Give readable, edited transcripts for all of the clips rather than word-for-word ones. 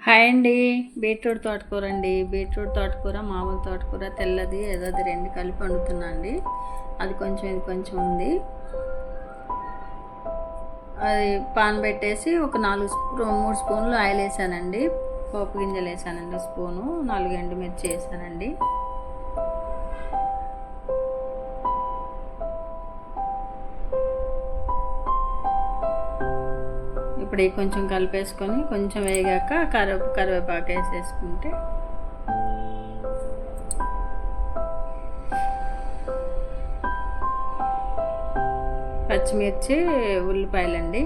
Hi అండి. Beetroot తోటకూర అండి. బీట్రూట్ తోటకూర, మామూలు తోటకూర, తెల్లది ఏదోది రెండు కలిపి వండుతున్నా అండి. అది కొంచెం ఇది కొంచెం ఉంది. అది పాన్ పెట్టేసి ఒక 3 స్పూన్లు ఆయిల్ వేసానండి. పోపు గింజలు వేసానండి స్పూను, 4 ఎండుమిర్చి వేసానండి. ఇప్పుడు కొంచెం కలిపేసుకొని కొంచెం వేగాక కరివేపాకు వేసేసుకుంటే పచ్చిమిర్చి, ఉల్లిపాయలండి.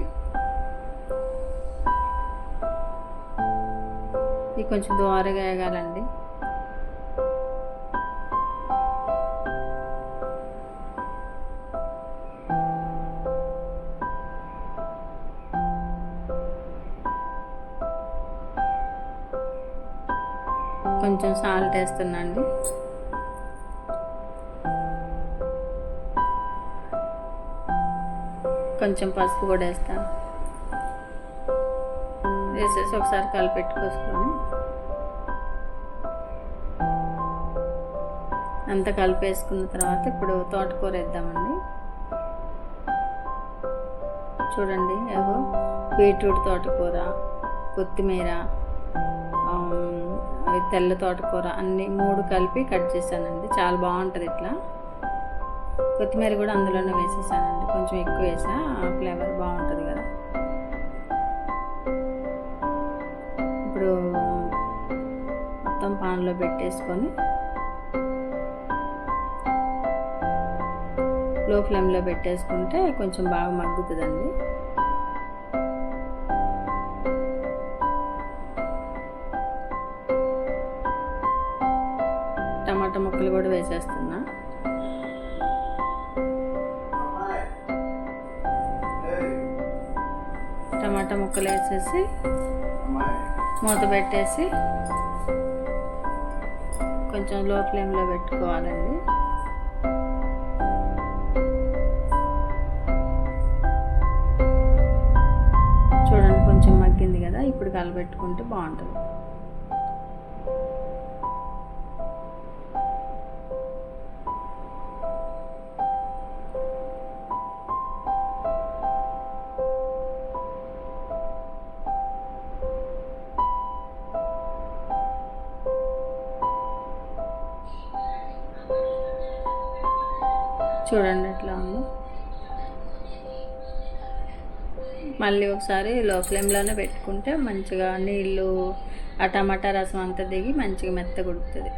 ఇది కొంచెం దోరగా వేగాలండి. కొంచెం సాల్ట్ వేస్తున్నా అండి. కొంచెం పసుపు కూడా వేస్తాను. వేసేసి ఒకసారి కలిపెట్టుకోసుకొని అంతా కలిపేసుకున్న తర్వాత ఇప్పుడు తోటకూర వేద్దామండి. చూడండి, ఏవో బీట్రూట్ తోటకూర, కొత్తిమీర, తెల్ల తోటకూర అన్నీ 3 కలిపి కట్ చేశానండి. చాలా బాగుంటుంది ఇట్లా. కొత్తిమీర కూడా అందులోనే వేసేసానండి. కొంచెం ఎక్కువ వేసా, ఫ్లేవర్ బాగుంటుంది కదా. ఇప్పుడు మొత్తం పాన్లో పెట్టేసుకొని లో ఫ్లేమ్లో పెట్టేసుకుంటే కొంచెం బాగా మగ్గుతుందండి. టమాటా ముక్కలు కూడా వేసేస్తున్నా. టమాటా ముక్కలు వేసేసి మూత పెట్టేసి కొంచెం లో ఫ్లేమ్లో పెట్టుకోవాలండి. చూడండి, కొంచెం మగ్గింది కదా. ఇప్పుడు కలబెట్టుకుంటే బాగుంటుంది. చూడండి ఎట్లా ఉందో. మళ్ళీ ఒకసారి లో ఫ్లేమ్లోనే పెట్టుకుంటే మంచిగా నీళ్ళు, ఆ టమాటా రసం అంతా దిగి మంచిగా మెత్తగా ఉడుకుతుంది.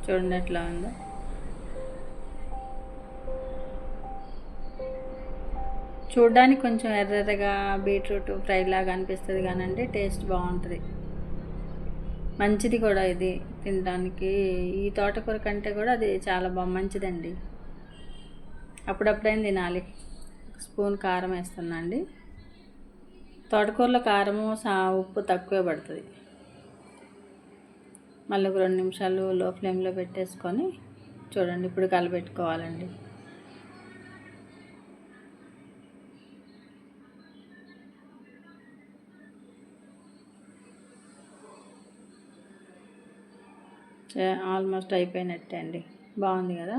చూడండి ఎట్లా ఉందో. చూడడానికి కొంచెం ఎర్రగా బీట్రూట్ ఫ్రై లాగా అనిపిస్తుంది కానండి, టేస్ట్ బాగుంటుంది. మంచిది కూడా ఇది తినడానికి. ఈ తోటకూర కంటే కూడా అది చాలా మంచిదండి. అప్పుడప్పుడైనా తినాలి. స్పూన్ కారం వేస్తున్నా అండి. తోటకూరలో కారము ఉప్పు తక్కువే పడుతుంది. మళ్ళీ ఒక 2 నిమిషాలు లో ఫ్లేమ్లో పెట్టేసుకొని చూడండి, ఇప్పుడు కలపెట్టుకోవాలండి. ఆల్మోస్ట్ అయిపోయినట్టే అండి. బాగుంది కదా.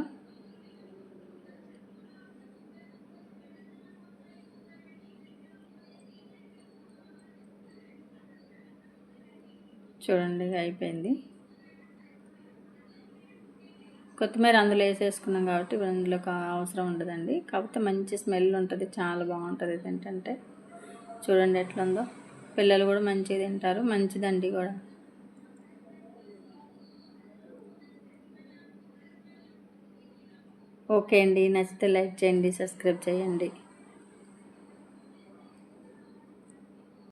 చూడండి, అయిపోయింది. కొత్తిమీర అందులో వేసేసుకున్నాం కాబట్టి అందులో అవసరం ఉండదండి. కాకపోతే మంచి స్మెల్ ఉంటుంది, చాలా బాగుంటుంది ఏంటంటే. చూడండి ఎట్లా ఉందో. పిల్లలు కూడా మంచిగా తింటారు, మంచిదండి కూడా. ఓకే అండి, నచ్చితే లైక్ చేయండి, సబ్స్క్రైబ్ చేయండి.